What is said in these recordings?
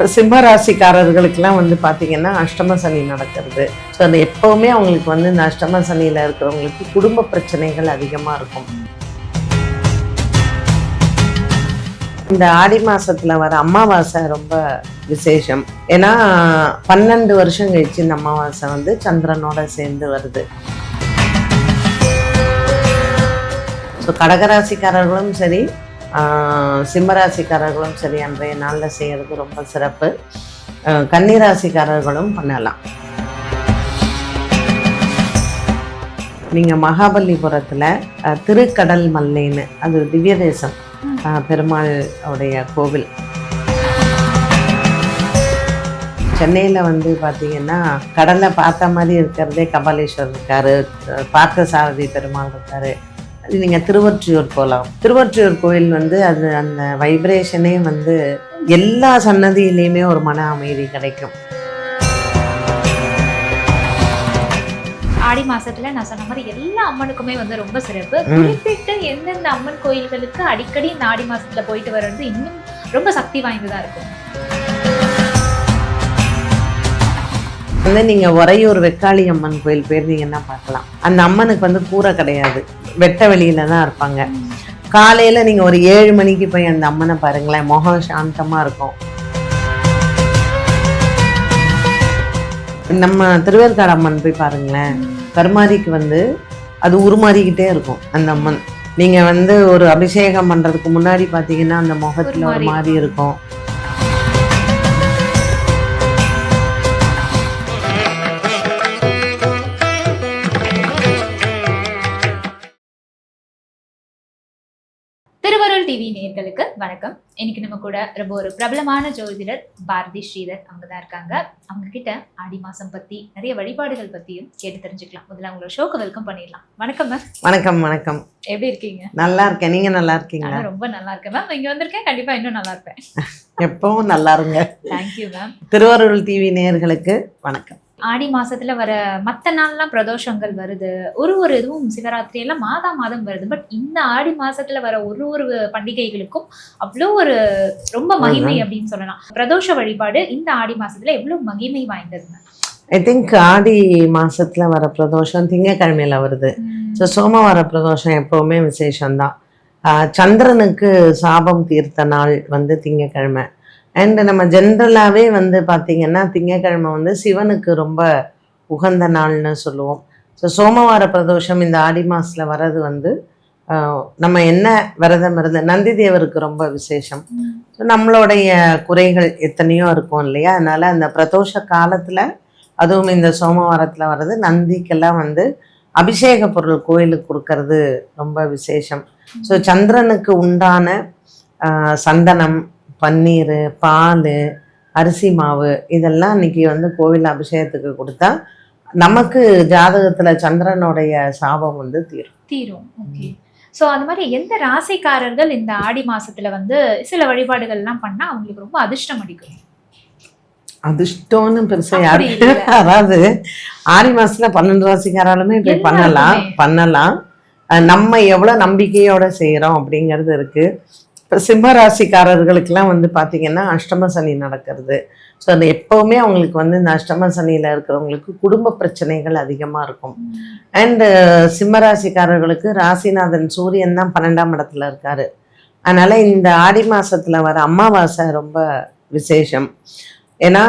இப்போ சிம்ம ராசிக்காரர்களுக்கெல்லாம் வந்து பார்த்திங்கன்னா அஷ்டம சனி நடக்கிறது. ஸோ அது எப்போவுமே அவங்களுக்கு வந்து இந்த அஷ்டம சனியில் இருக்கிறவங்களுக்கு குடும்ப பிரச்சனைகள் அதிகமாக இருக்கும். இந்த ஆடி மாதத்தில் வர அமாவாசை ரொம்ப விசேஷம். ஏன்னா 12 வருஷம் கழிச்சு இந்த அமாவாசை வந்து சந்திரனோட சேர்ந்து வருது. ஸோ கடகராசிக்காரர்களும் சரி சிம்மராசிக்காரர்களும் சரி அன்றைய நாளில் செய்கிறது ரொம்ப சிறப்பு. கன்னிராசிக்காரர்களும் பண்ணலாம். நீங்கள் மகாபலிபுரத்தில் திருக்கடல் மல்லைன்னு அது திவ்ய தேசம் பெருமாள் உடைய கோவில். சென்னையில் வந்து பார்த்தீங்கன்னா கடலை பார்த்த மாதிரி இருக்கிறதே கபாலீஸ்வரர் இருக்காரு, பார்த்த சாரதி பெருமாள் இருக்காரு. அது நீங்கள் திருவொற்றியூர் போகலாம். திருவொற்றியூர் கோயில் வந்து அது அந்த வைப்ரேஷனே வந்து எல்லா சன்னதியிலையுமே ஒரு மன அமைதி கிடைக்கும். ஆடி மாசத்துல நான் சொன்ன மாதிரி எல்லா அம்மனுக்குமே வந்து ரொம்ப சிறப்பு. குறிப்பிட்டு எந்தெந்த அம்மன் கோயில்களுக்கு அடிக்கடி இந்த ஆடி மாசத்துல போயிட்டு வர்றது இன்னும் ரொம்ப சக்தி வாய்ந்ததா இருக்கும். வந்து நீங்கள் உறையூர் வெக்காளி அம்மன் கோயில் போயிருந்தீங்கன்னா பார்க்கலாம். அந்த அம்மனுக்கு வந்து கூரை கிடையாது, வெட்ட வெளியில தான் இருப்பாங்க. காலையில் நீங்கள் ஒரு 7 மணிக்கு போய் அந்த அம்மனை பாருங்களேன், முகம் சாந்தமாக இருக்கும். நம்ம திருவேற்காடு அம்மன் போய் பாருங்களேன், கருமாரிக்கு வந்து அது உருமாறிக்கிட்டே இருக்கும் அந்த அம்மன். நீங்கள் வந்து ஒரு அபிஷேகம் பண்ணுறதுக்கு முன்னாடி பார்த்தீங்கன்னா அந்த முகத்தில் ஒரு மாதிரி இருக்கும். திருவருள் டிவி நேயர்களுக்கு வணக்கம். இன்னைக்கு நம்ம கூட ரொம்ப ஒரு பிரபலமான ஜோதிடர் பாரதி ஸ்ரீதர் அவங்க தான் இருக்காங்க. அவங்க கிட்ட ஆடி மாசம் பத்தி நிறைய வழிபாடுகள் பத்தியும் கேட்டு தெரிஞ்சுக்கலாம். முதல்ல அவங்களோட ஷோக்கு வெல்கம் பண்ணிடலாம். வணக்கம் மேம். வணக்கம் வணக்கம். எப்படி இருக்கீங்க? நல்லா இருக்கேன், நீங்க நல்லா இருக்கீங்களா? ரொம்ப நல்லா இருக்கேன் மேம். இங்க வந்திருக்கேன், கண்டிப்பா இன்னும் நல்லா இருப்பேன். எப்பவும் நல்லா இருங்க. Thank you ma'am. திருவருள் டிவி நேயர்களுக்கு வணக்கம். ஆடி மாசத்துல வர மற்ற நாள்லாம் பிரதோஷங்கள் வருது, ஒரு இதுவும் சிவராத்திரி எல்லாம் மாதம் வருது. பட் இந்த ஆடி மாசத்துல வர ஒரு பண்டிகைகளுக்கும் அவ்வளோ ஒரு ரொம்ப மகிமை அப்படின்னு சொல்லலாம். பிரதோஷ வழிபாடு இந்த ஆடி மாசத்துல எவ்வளவு மகிமை வாய்ந்ததுங்க? ஐ திங்க் ஆடி மாசத்துல வர பிரதோஷம் திங்கக்கிழமையில வருது. ஸோ சோமவார பிரதோஷம் எப்பவுமே விசேஷம்தான். சந்திரனுக்கு சாபம் தீர்த்த நாள் வந்து திங்கக்கிழமை. அண்ட் நம்ம ஜென்ரலாகவே வந்து பார்த்திங்கன்னா திங்கக்கிழமை வந்து சிவனுக்கு ரொம்ப உகந்த நாள்னு சொல்லுவோம். ஸோ சோமவார பிரதோஷம் இந்த ஆடி மாதத்தில் வர்றது வந்து நம்ம என்ன விரதம் இருந்து நந்தி தேவருக்கு ரொம்ப விசேஷம். ஸோ நம்மளுடைய குறைகள் எத்தனையோ இருக்கும் இல்லையா, அதனால் அந்த பிரதோஷ காலத்தில் அதுவும் இந்த சோமவாரத்தில் வர்றது நந்திக்கெல்லாம் வந்து அபிஷேக பொருள் கோயிலுக்கு கொடுக்கறது ரொம்ப விசேஷம். ஸோ சந்திரனுக்கு உண்டான சந்தனம், பன்னீர், பால், அரிசி மாவு இதெல்லாம் இன்னைக்கு வந்து கோவில் அபிஷேகத்துக்கு கொடுத்தா நமக்கு ஜாதகத்துல சந்திரனுடைய சாபம் வந்து தீரும். ஓகே. ஸோ அந்த மாதிரி எந்த ராசிக்காரர்கள் இந்த ஆடி மாசத்துல வந்து சில வழிபாடுகள் எல்லாம் பண்ணா அவங்களுக்கு ரொம்ப அதிர்ஷ்டம் அடிக்கும்? அதிர்ஷ்டம்னு பெருசா யாரு, அதாவது ஆடி மாசத்துல 12 ராசிக்காராலுமே போய் பண்ணலாம். நம்ம எவ்வளவு நம்பிக்கையோட செய்யறோம் அப்படிங்கிறது இருக்கு. இப்போ சிம்ம ராசிக்காரர்களுக்கெல்லாம் வந்து பார்த்திங்கன்னா அஷ்டம சனி நடக்கிறது. ஸோ அது எப்போவுமே அவங்களுக்கு வந்து இந்த அஷ்டம சனியில் இருக்கிறவங்களுக்கு குடும்ப பிரச்சனைகள் அதிகமாக இருக்கும். அண்டு சிம்ம ராசிக்காரர்களுக்கு ராசிநாதன் சூரியன் தான் 12ஆம் இடத்துல இருக்கார். அதனால் இந்த ஆடி மாதத்தில் வர அமாவாசை ரொம்ப விசேஷம். ஏன்னா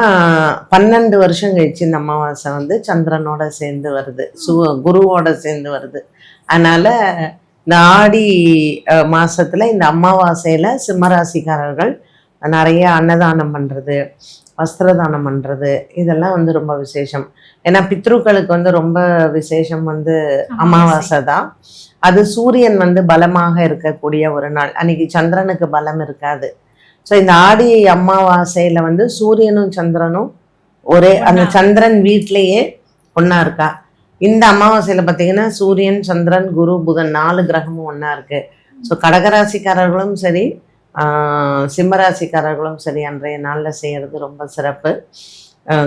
12 வருஷம் கழிச்சு இந்த அமாவாசை வந்து சந்திரனோட சேர்ந்து வருது, குருவோட சேர்ந்து வருது. அதனால் இந்த ஆடி மாதத்தில் இந்த அமாவாசையில் சிம்மராசிக்காரர்கள் நிறைய அன்னதானம் பண்ணுறது, வஸ்திரதானம் பண்ணுறது இதெல்லாம் வந்து ரொம்ப விசேஷம். ஏன்னா பித்ருக்களுக்கு வந்து ரொம்ப விசேஷம் வந்து அமாவாசை தான். அது சூரியன் வந்து பலமாக இருக்கக்கூடிய ஒரு நாள். அன்னைக்கு சந்திரனுக்கு பலம் இருக்காது. ஸோ இந்த ஆடி அமாவாசையில் வந்து சூரியனும் சந்திரனும் ஒரே அந்த சந்திரன் வீட்டிலேயே ஒன்றா இருக்கா. இந்த அமாவாசையில் பார்த்தீங்கன்னா சூரியன், சந்திரன், குரு, புதன் 4 கிரகமும் ஒன்றா இருக்குது. ஸோ கடகராசிக்காரர்களும் சரி சிம்மராசிக்காரர்களும் சரி அன்றைய நாளில் செய்கிறது ரொம்ப சிறப்பு.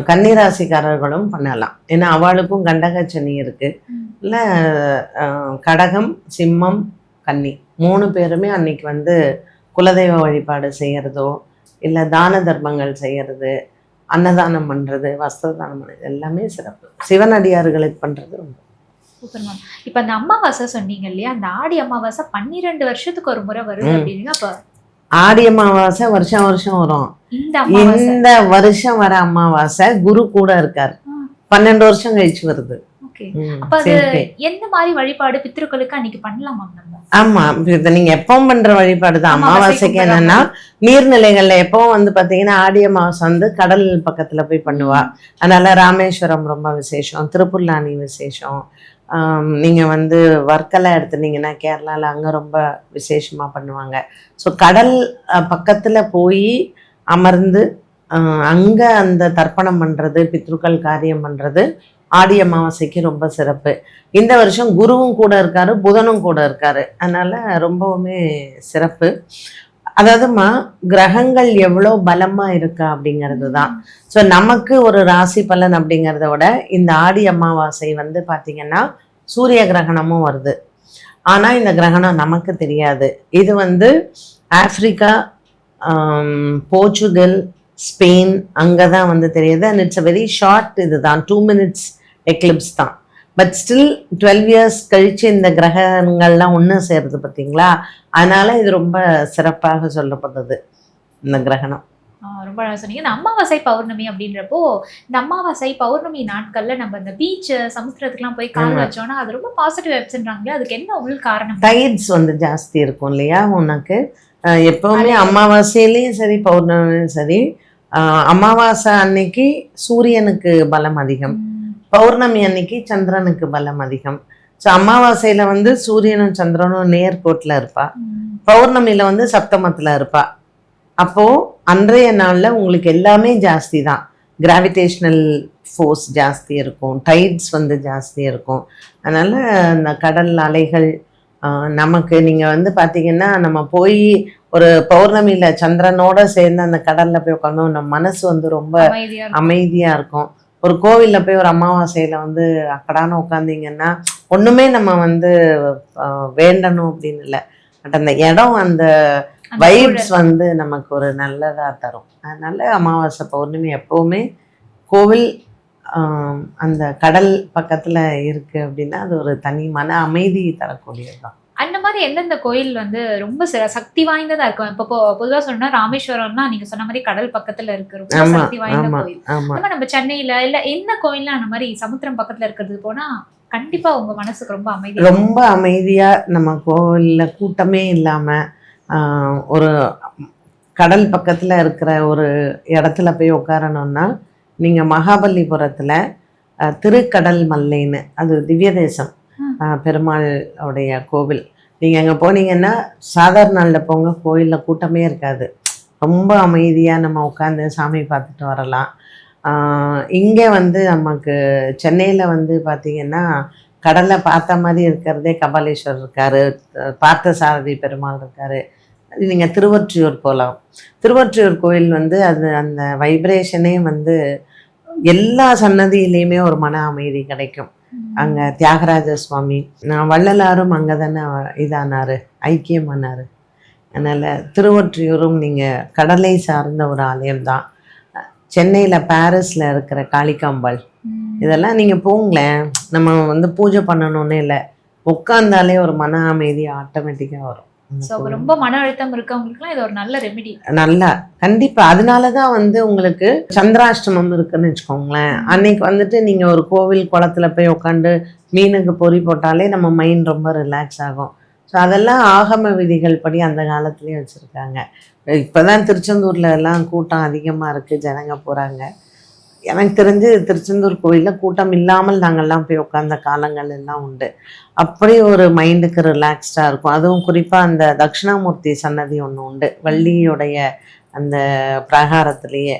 கன்னிராசிக்காரர்களும் பண்ணலாம். ஏன்னா அவளுக்கும் கண்டகச்சனி இருக்குது. இல்லை கடகம், சிம்மம், கன்னி 3 பேருமே அன்னைக்கு வந்து குலதெய்வ வழிபாடு செய்கிறதோ இல்லை தான தர்மங்கள் செய்யறது, அன்னதானம் பண்றது, வஸ்திரதானம் பண்றது எல்லாமே சிறப்பு. சிவனடியார்களுக்கு பண்றது ரொம்ப. Super ma'am. இப்ப அந்த அமாவாசை சொன்னீங்க இல்லையா, அந்த ஆடி அமாவாசை 12 வருஷத்துக்கு ஒரு முறை வருது அப்படின்னா, அப்ப ஆடி அமாவாசை வருஷம் வருஷம் வரும். இந்த வருஷம் வர அமாவாசை குரு கூட இருக்காரு, 12 வருஷம் கழிச்சு வருது. அப்ப அது எந்த மாதிரி வழிபாடு பித்ருக்களுக்கு அன்னைக்கு பண்ணலாமா நம்ம? ஆமா, இத நீங்க எப்பவும் பண்ற வழிபாடு தான். அமாவாசைக்கு என்னன்னா நீர்நிலைகள்ல எப்பவும் வந்து பாத்தீங்கன்னா ஆடி அமாவாசை வந்து கடல் பக்கத்துல போய் பண்ணுவா. அதனால ராமேஸ்வரம் ரொம்ப விசேஷம், திருப்புல்லானி விசேஷம். நீங்க வந்து வர்க்கலா எடுத்துனீங்கன்னா கேரளால அங்க ரொம்ப விசேஷமா பண்ணுவாங்க. ஸோ கடல் பக்கத்துல போய் அமர்ந்து அங்க அந்த தர்ப்பணம் பண்றது, பித்ருக்கள் காரியம் பண்றது ஆடி அமாவாசைக்கு ரொம்ப சிறப்பு. இந்த வருஷம் குருவும் கூட இருக்காரு, புதனும் கூட இருக்காரு, அதனால ரொம்பவுமே சிறப்பு. அதாவதுமா கிரகங்கள் எவ்வளோ பலமா இருக்கா அப்படிங்கிறது தான். ஸோ நமக்கு ஒரு ராசி பலன் அப்படிங்கிறத விட இந்த ஆடி அமாவாசை வந்து பார்த்தீங்கன்னா சூரிய கிரகணமும் வருது. ஆனால் இந்த கிரகணம் நமக்கு தெரியாது. இது வந்து ஆப்பிரிக்கா, போர்ச்சுகல், ஸ்பெயின் அங்கே தான் வந்து தெரியுது. And it's a very short, இதுதான் 2 minutes எக்லிப்ஸ் தான். பட் ஸ்டில் 12 years கழிச்சு இந்த கிரகங்கள்லாம் ஒன்று சேருது பார்த்தீங்களா, அதனால இது ரொம்ப சிறப்பாக சொல்லப்படுறது இந்த கிரகணம். ரொம்ப சொன்னீங்க. இந்த அமாவாசை பௌர்ணமி அப்படின்றப்போ, இந்த அமாவாசை பௌர்ணமி நாட்கள்ல நம்ம இந்த பீச் சமுத்திரத்துக்குலாம் போய் கால் வச்சோம்னா அது ரொம்ப பாசிட்டிவ் வெப்ஸ்ன்றாங்களே, அதுக்கு என்ன உள் காரணம்? டைட்ஸ் வந்து ஜாஸ்தி இருக்கும் இல்லையா உனக்கு. எப்பவுமே அமாவாசையிலையும் சரி பௌர்ணமியும் சரி, அமாவாசை அன்னைக்கு சூரியனுக்கு பலம் அதிகம், பௌர்ணமி அன்னைக்கு சந்திரனுக்கு பலம் அதிகம். ஸோ அமாவாசையில வந்து சூரியனும் சந்திரனும் நேர்கோட்டில் இருப்பா, பௌர்ணமியில வந்து சப்தமத்தில் இருப்பா. அப்போ அன்றைய நாள்ல உங்களுக்கு எல்லாமே ஜாஸ்தி தான். கிராவிடேஷனல் ஃபோர்ஸ் ஜாஸ்தி இருக்கும், டைட்ஸ் வந்து ஜாஸ்தி இருக்கும். அதனால இந்த கடல் அலைகள் நமக்கு நீங்க வந்து பாத்தீங்கன்னா நம்ம போய் ஒரு பௌர்ணமியில சந்திரனோட சேர்ந்து அந்த கடல்ல போய் உட்காந்தோம், நம்ம மனசு வந்து ரொம்ப அமைதியா இருக்கும். ஒரு கோவில்ல போய் ஒரு அமாவாசையில வந்து அக்கடான உட்காந்தீங்கன்னா ஒண்ணுமே நம்ம வந்து வேண்டணும் அப்படின்னு இல்லை, பட் அந்த இடம் அந்த வைப்ஸ் வந்து நமக்கு ஒரு நல்லதா தரும். அதனால அமாவாசை பௌர்ணமி எப்பவுமே கோவில் அந்த கடல் பக்கத்துல இருக்கு அப்படின்னா அது ஒரு தனி மன அமைதி தரக்கூடியதுதான். அந்த மாதிரி எந்தெந்த கோயில் வந்து ரொம்ப சக்தி வாய்ந்ததா இருக்கும்? இப்போ பொதுவா சொன்னா ராமேஸ்வரம்னா நீங்க சொன்ன மாதிரி கடல் பக்கத்துல இருக்கு, ரொம்ப சக்தி வாய்ந்த கோயில். நம்ம சென்னையில இல்ல என்ன கோயில்ல அந்த மாதிரி சமுத்திரம் பக்கத்துல இருக்கிறது போனா கண்டிப்பா உங்க மனசுக்கு ரொம்ப அமைதி, ரொம்ப அமைதியா நம்ம கோவில்ல கூட்டமே இல்லாம ஒரு கடல் பக்கத்துல இருக்கிற ஒரு இடத்துல போய் உட்காரணும்னா நீங்க மகாபலிபுரத்துல திருக்கடல் மல்லைன்னு, அது திவ்ய தேசம் பெருமாளுடைய கோவில். நீங்கள் அங்கே போனீங்கன்னா சாதாரண நாளில் போங்க, கோயிலில் கூட்டமே இருக்காது, ரொம்ப அமைதியாக நம்ம உட்காந்து சாமி பார்த்துட்டு வரலாம். இங்கே வந்து நமக்கு சென்னையில் வந்து பார்த்திங்கன்னா கடலை பார்த்த மாதிரி இருக்கிறதே கபாலீஸ்வரர் இருக்கார், பார்த்த சாரதி பெருமாள் இருக்கார். நீங்கள் திருவொற்றியூர் போகலாம். திருவொற்றியூர் கோயில் வந்து அது அந்த வைப்ரேஷனே வந்து எல்லா சன்னதியிலையுமே ஒரு மன அமைதி கிடைக்கும். அங்கே தியாகராஜ சுவாமி, வள்ளலாரும் அங்கே தானே இதானார், ஐக்கியமானார். அதனால் திருவொற்றியூரும் நீங்கள் கடலை சார்ந்த ஒரு ஆலயம்தான். சென்னையில் பாரிஸில் இருக்கிற காளிகாம்பாள், இதெல்லாம் நீங்கள் போங்களேன். நம்ம வந்து பூஜை பண்ணணும்னு இல்லை, உட்கார்ந்தாலே ஒரு மன அமைதி ஆட்டோமேட்டிக்காக வரும். ரொம்ப மன அழுத்தம் இருக்கவங்களுக்குலாம் இது ஒரு நல்ல ரெமெடி. நல்லா கண்டிப்பா. அதனாலதான் வந்து உங்களுக்கு சந்திராஷ்டமம் இருக்குன்னு வச்சுக்கோங்களேன், அன்னைக்கு வந்துட்டு நீங்க ஒரு கோவில் குளத்துல போய் உட்காந்து மீனுக்கு பொறி போட்டாலே நம்ம மைண்ட் ரொம்ப ரிலாக்ஸ் ஆகும். ஸோ அதெல்லாம் ஆகம விதிகள் படி அந்த காலத்துலயும் வச்சிருக்காங்க. இப்பதான் திருச்செந்தூர்ல எல்லாம் கூட்டம் அதிகமா இருக்கு, ஜனங்க போறாங்க. எனக்கு தெரிஞ்சு திருச்செந்தூர் கோயிலில் கூட்டம் இல்லாமல் நாங்கள்லாம் போய் உட்காந்த காலங்கள் எல்லாம் உண்டு. அப்படி ஒரு மைண்டுக்கு ரிலாக்ஸ்டாக இருக்கும். அதுவும் குறிப்பாக அந்த தட்சிணாமூர்த்தி சன்னதி ஒன்று உண்டு வள்ளியுடைய அந்த பிரகாரத்துலேயே.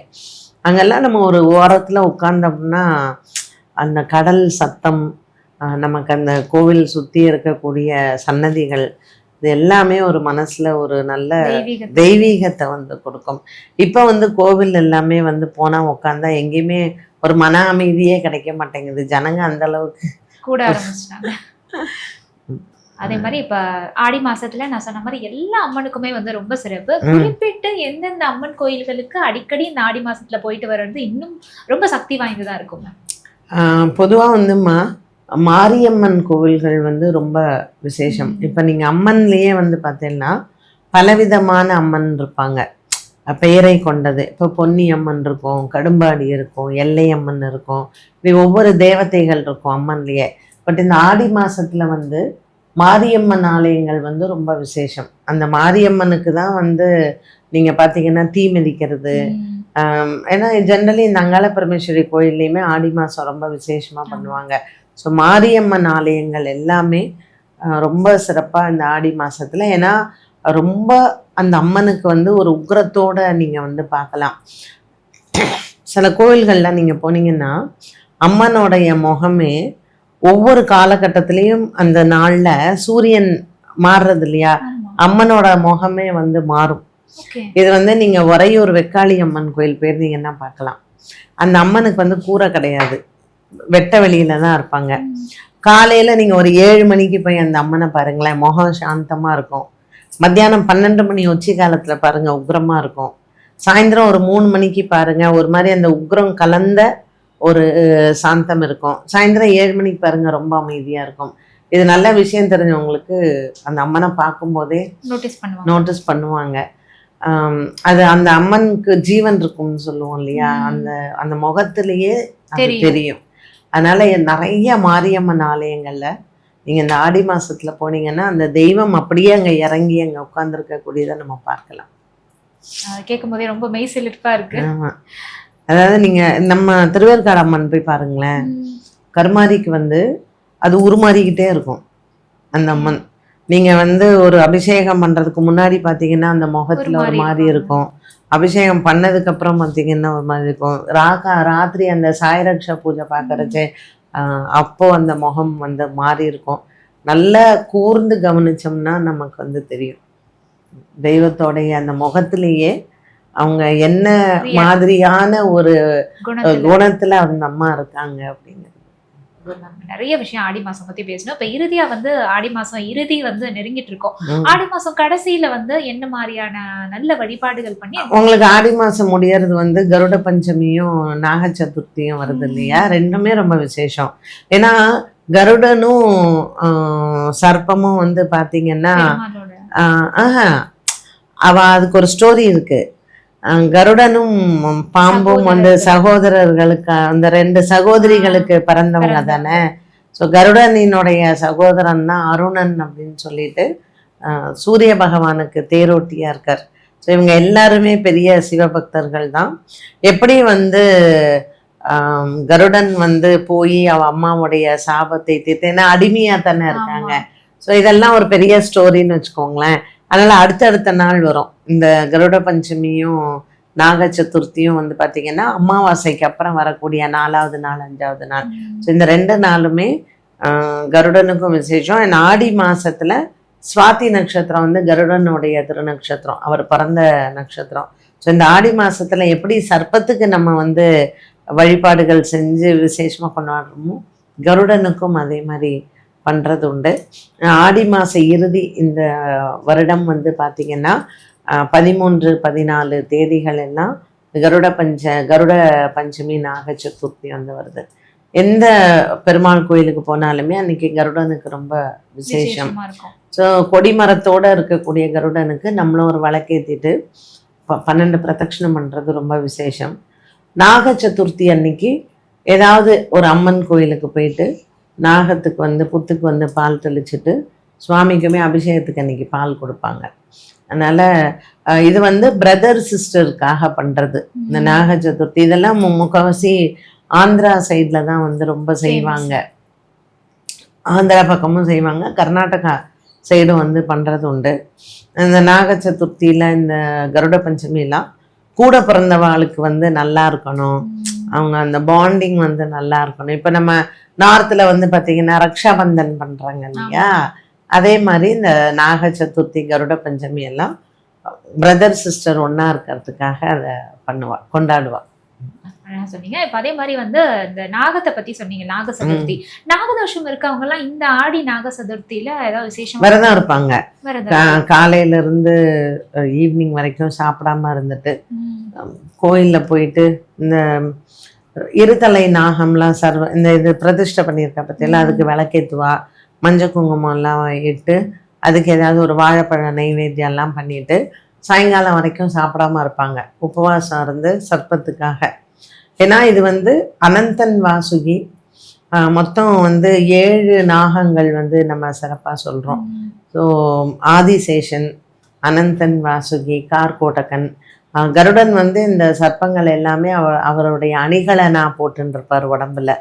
அங்கெல்லாம் நம்ம ஒரு ஓரத்தில் உட்கார்ந்தோம்னா அந்த கடல் சத்தம், நமக்கு அந்த கோவில் சுற்றி இருக்கக்கூடிய சன்னதிகள், இது எல்லாமே ஒரு மனசுல ஒரு நல்ல தெய்வீகத்தை வந்து கொடுக்கும். இப்ப வந்து கோவில் எல்லாமே வந்து போனா உட்காந்தா எங்கேயுமே ஒரு மன அமைதியே கிடைக்க மாட்டேங்குது. ஜனங்க அந்த அளவுக்கு கூட ஆரம்பிச்சிட்டாங்க. அதே மாதிரி இப்ப ஆடி மாசத்துல நான் சொன்ன மாதிரி எல்லா அம்மனுக்குமே வந்து ரொம்ப சிறப்பு. குறிப்பிட்டு எந்தெந்த அம்மன் கோயில்களுக்கு அடிக்கடி இந்த ஆடி மாசத்துல போயிட்டு வர்றது இன்னும் ரொம்ப சக்தி வாய்ந்ததா இருக்குங்க? பொதுவா வந்துமா மாரியம்மன் கோவில்கள் வந்து ரொம்ப விசேஷம். இப்ப நீங்க அம்மன்லயே வந்து பார்த்தீங்கன்னா பலவிதமான அம்மன் இருப்பாங்க, பெயரை கொண்டது. இப்போ பொன்னி அம்மன் இருக்கும், கடும்பாடி இருக்கும், எல்லை அம்மன் இருக்கும், இப்படி ஒவ்வொரு தேவதைகள் இருக்கும் அம்மன்லயே. பட் இந்த ஆடி மாசத்துல வந்து மாரியம்மன் ஆலயங்கள் வந்து ரொம்ப விசேஷம். அந்த மாரியம்மனுக்கு தான் வந்து நீங்க பார்த்தீங்கன்னா தீ மிதிக்கிறது. ஏன்னா ஜென்ரலி இந்த அங்காள பரமேஸ்வரி கோயில்லையுமே ஆடி மாதம் ரொம்ப விசேஷமாக பண்ணுவாங்க. ஸோ மாரியம்மன் ஆலயங்கள் எல்லாமே ரொம்ப சிறப்பாக இந்த ஆடி மாதத்தில், ஏன்னா ரொம்ப அந்த அம்மனுக்கு வந்து ஒரு உக்ரத்தோடு நீங்கள் வந்து பார்க்கலாம். சில கோயில்கள்லாம் நீங்கள் போனீங்கன்னா அம்மனுடைய முகமே ஒவ்வொரு காலகட்டத்திலையும் அந்த நாளில் சூரியன் மாறுறது இல்லையா, அம்மனோட முகமே வந்து மாறும். இது வந்து நீங்க உறையூர் வெக்காளி அம்மன் கோயில் போயிருந்தீங்கன்னா பார்க்கலாம். அந்த அம்மனுக்கு வந்து கூரை கிடையாது, வெட்ட வெளியில தான் இருப்பாங்க. காலையில நீங்க ஒரு 7 மணிக்கு போய் அந்த அம்மனை பாருங்களேன், முகம் சாந்தமா இருக்கும். மத்தியானம் 12 மணி உச்சி காலத்துல பாருங்க உக்ரமா இருக்கும். சாயந்தரம் ஒரு 3 மணிக்கு பாருங்க ஒரு மாதிரி அந்த உக்ரம் கலந்த ஒரு சாந்தம் இருக்கும். சாயந்தரம் 7 மணிக்கு பாருங்க ரொம்ப அமைதியா இருக்கும். இது நல்ல விஷயம் தெரிஞ்சவங்களுக்கு அந்த அம்மனை பார்க்கும்போதே நோட்டீஸ் பண்ணுவாங்க. அது அந்த அம்மனுக்கு ஜீவன் இருக்கும்னு சொல்லுவோம் இல்லையா, அந்த அந்த முகத்திலேயே அது தெரியும். அதனால நிறைய மாரியம்மன் ஆலயங்கள்ல நீங்க இந்த ஆடி மாசத்துல போனீங்கன்னா அந்த தெய்வம் அப்படியே அங்க இறங்கி அங்க உட்கார்ந்துருக்க கூடியதை நம்ம பார்க்கலாம். கேட்கும் போதே ரொம்ப மெய் சிலிர்ப்பா இருக்கு. அதாவது நீங்க நம்ம திருவேற்காடு அம்மன் போய் பாருங்களேன், கருமாரிக்கு வந்து அது உருமாறிக்கிட்டே இருக்கும் அந்த அம்மன். நீங்க வந்து ஒரு அபிஷேகம் பண்றதுக்கு முன்னாடி பாத்தீங்கன்னா அந்த முகத்துல ஒரு மாதிரி இருக்கும், அபிஷேகம் பண்ணதுக்கு அப்புறம் பாத்தீங்கன்னா ஒரு மாதிரி இருக்கும். ராத்திரி அந்த சாயரக்ஷா பூஜை பார்க்கறச்சே அப்போ அந்த முகம் வந்து மாறி இருக்கும். நல்லா கூர்ந்து கவனிச்சோம்னா நமக்கு வந்து தெரியும் தெய்வத்தோடைய அந்த முகத்திலேயே அவங்க என்ன மாதிரியான ஒரு குணத்துல அந்த அம்மா இருக்காங்க அப்படிங்கிறது. நிறைய விஷயம் ஆடி மாசம் பத்தி பேசணும். இப்ப இறுதியா வந்து ஆடி மாசம் இறுதி வந்து நெருங்கிட்டு இருக்கோம். ஆடி மாசம் கடைசியில வந்து என்ன மாதிரியான நல்ல வழிபாடுகள் பண்ணி உங்களுக்கு ஆடி மாசம் முடியறது வந்து கருட பஞ்சமியும் நாக சதுர்த்தியும் வருது இல்லையா, ரெண்டுமே ரொம்ப விசேஷம். ஏன்னா கருடனும் சர்ப்பமும் வந்து பாத்தீங்கன்னா அதுக்கு ஒரு ஸ்டோரி இருக்கு. கருடனும் பாம்பும் வந்து சகோதரர்களுக்கு, அந்த 2 சகோதரிகளுக்கு பிறந்தவங்க தானே. ஸோ கருடனினுடைய சகோதரன் தான் அருணன் அப்படின்னு சொல்லிட்டு சூரிய பகவானுக்கு தேரோட்டியா இருக்கார். ஸோ இவங்க எல்லாருமே பெரிய சிவபக்தர்கள் தான். எப்படி வந்து கருடன் வந்து போய் அவ அம்மாவுடைய சாபத்தை தீர்த்து, ஏன்னா அடிமையா தானே இருக்காங்க. ஸோ இதெல்லாம் ஒரு பெரிய ஸ்டோரின்னு வச்சுக்கோங்களேன். அதனால அடுத்தடுத்த நாள் வரும். இந்த கருட பஞ்சமியும் நாக சதுர்த்தியும் வந்து பார்த்தீங்கன்னா அமாவாசைக்கு அப்புறம் வரக்கூடிய 4வது நாள் 5வது நாள். ஸோ இந்த 2 நாளுமே கருடனுக்கும் விசேஷம். ஆடி மாசத்துல சுவாதி நட்சத்திரம் வந்து கருடனுடைய திருநட்சத்திரம், அவர் பிறந்த நட்சத்திரம். ஸோ இந்த ஆடி மாசத்துல எப்படி சர்ப்பத்துக்கு நம்ம வந்து வழிபாடுகள் செஞ்சு விசேஷமா கொண்டாடுறோமோ கருடனுக்கும் அதே மாதிரி பண்றது உண்டு. ஆடி மாச இறுதி இந்த வருடம் வந்து பார்த்தீங்கன்னா 13, 14 தேதிகள் எல்லாம் கருட பஞ்சமி நாக சதுர்த்தி வந்து வருது. எந்த பெருமாள் கோயிலுக்கு போனாலுமே அன்னைக்கு கருடனுக்கு ரொம்ப விசேஷம். ஸோ கொடிமரத்தோட இருக்கக்கூடிய கருடனுக்கு நம்மளும் ஒரு விளக்கேற்றிட்டு 12 பிரதட்சணம் பண்றது ரொம்ப விசேஷம். நாக சதுர்த்தி அன்னைக்கு ஏதாவது ஒரு அம்மன் கோயிலுக்கு போயிட்டு நாகத்துக்கு வந்து புத்துக்கு வந்து பால் தெளிச்சுட்டு சுவாமிக்குமே அபிஷேகத்துக்கு அன்னைக்கு பால் கொடுப்பாங்க. அதனால இது வந்து பிரதர் சிஸ்டருக்காக பண்றது இந்த நாக சதுர்த்தி. இதெல்லாம் முக்கால்வாசி ஆந்திரா சைட்ல தான் வந்து ரொம்ப செய்வாங்க, ஆந்திரா பக்கமும் செய்வாங்க, கர்நாடகா சைடும் வந்து பண்றது உண்டு. இந்த நாக சதுர்த்தியில இந்த கருட பஞ்சமிலாம் கூட பிறந்தவாளுக்கு வந்து நல்லா இருக்கணும், அவங்க அந்த பாண்டிங் வந்து நல்லா இருக்கணும். இப்போ நம்ம நார்த்ல வந்து பார்த்தீங்கன்னா ரக்ஷாபந்தன் பண்றாங்க இல்லையா, அதே மாதிரி இந்த நாக சதுர்த்தி கருட பஞ்சமி எல்லாம் பிரதர் சிஸ்டர் ஒன்னா இருக்கிறதுக்காக அதை கொண்டாடுவா. சொன்னீங்க. இப்ப அதே மாதிரி வந்து இந்த நாகத்தை பத்தி சொன்னீங்க, நாக சதுர்த்தி. நாகதோஷம் இருக்கவங்க எல்லாம் இந்த ஆடி நாக சதுர்த்தியில ஏதாவது விசேஷம் விரதம் இருப்பாங்க. விரதம்? காலையில இருந்து ஈவினிங் வரைக்கும் சாப்பிடாம இருந்துட்டு கோயில்ல போயிட்டு இந்த இருதலை நாகம்லாம் இந்த இது பிரதிஷ்டை பண்ணியிருக்க பத்தியெல்லாம் அதுக்கு விளக்கேத்துவா, மஞ்சள் குங்குமம் எல்லாம் இட்டு அதுக்கு ஏதாவது ஒரு வாழைப்பழ நைவேத்தியம் எல்லாம் பண்ணிட்டு சாயங்காலம் வரைக்கும் சாப்பிடாம இருப்பாங்க, உபவாசம் இருந்து சர்ப்பத்துக்காக. ஏன்னா இது வந்து அனந்தன் வாசுகி, மொத்தம் வந்து 7 நாகங்கள் வந்து நம்ம சிறப்பாக சொல்கிறோம். ஸோ ஆதிசேஷன், அனந்தன் வாசுகி, கார்கோடகன், கருடன் வந்து இந்த சர்ப்பங்கள் எல்லாமே அவருடைய அணிகளை நான் போட்டுருப்பார் உடம்புல.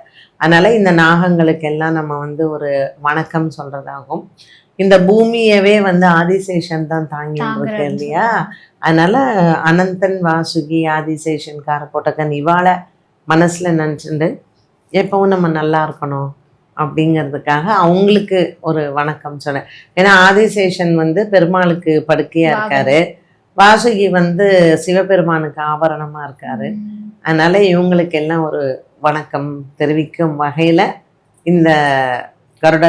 அதனால இந்த நாகங்களுக்கெல்லாம் நம்ம வந்து ஒரு வணக்கம் சொல்றதாகும். இந்த பூமியவே வந்து ஆதிசேஷன் தான் தாங்கிட்டு இருக்கு இல்லையா? அதனால அனந்தன் வாசுகி, ஆதிசேஷன், காரக்கோட்டகன் இவாளை மனசுல நினச்சிட்டு எப்பவும் நம்ம நல்லா இருக்கணும் அப்படிங்கிறதுக்காக அவங்களுக்கு ஒரு வணக்கம் சொன்னேன். ஏன்னா ஆதிசேஷன் வந்து பெருமாளுக்கு படுக்கையா இருக்காரு, வாசுகி வந்து சிவபெருமானுக்கு ஆபரணமா இருக்காரு. அதனால இவங்களுக்கு எல்லாம் ஒரு வணக்கம் தெரிவிக்கும் வகையில இந்த கருட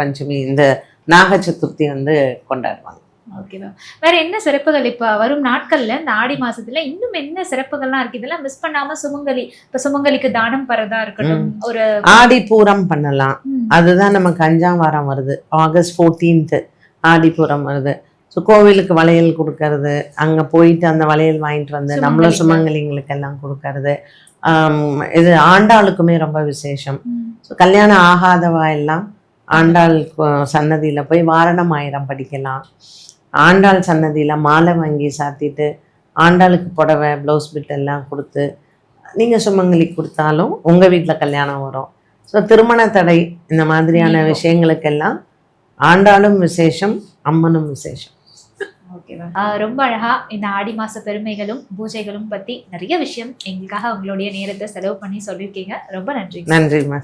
பஞ்சமி, இந்த நாக சதுர்த்தி வந்து கொண்டாடுவாங்க. ஓகேவா. வேற என்ன சிறப்புகள் இப்ப வரும் நாட்கள்ல இந்த ஆடி மாசத்துல இன்னும் என்ன சிறப்புகள்லாம் இருக்கு? இதெல்லாம் மிஸ் பண்ணாம சுமங்கலி, இப்ப சுமங்கலிக்கு தானம் பரதா இருக்கட்டும், ஒரு ஆடி பூரம் பண்ணலாம். அதுதான் நமக்கு 5ஆம் வாரம் வருது, ஆகஸ்ட் 14th ஆடிப்பூரம் வருது. ஸோ கோவிலுக்கு வளையல் கொடுக்கறது, அங்கே போயிட்டு அந்த வளையல் வாங்கிட்டு வந்து நம்மளும் சுமங்கலிங்களுக்கு எல்லாம் கொடுக்கறது. இது ஆண்டாளுக்குமே ரொம்ப விசேஷம். ஸோ கல்யாணம் ஆகாதவா எல்லாம் ஆண்டாள் சன்னதியில் போய் வாரணம் ஆயிரம் படிக்கலாம். ஆண்டாள் சன்னதியில் மாலை வாங்கி சாத்திட்டு ஆண்டாளுக்கு புடவை, ப்ளவுஸ் பிட் எல்லாம் கொடுத்து நீங்கள் சுமங்கலி கொடுத்தாலும் உங்கள் வீட்டில் கல்யாணம் வரும். ஸோ திருமண தடை இந்த மாதிரியான விஷயங்களுக்கெல்லாம் ஆண்டாளும் விசேஷம், அம்மனும் விசேஷம். ஓகேவா. ரொம்ப அழகா இந்த ஆடி மாச பெருமைகளும் பூஜைகளும் பத்தி நிறைய விஷயம் எங்களுக்காக உங்களுடைய நேரத்தை செலவு பண்ணி சொல்லியிருக்கீங்க. ரொம்ப நன்றி. நன்றிம்மா.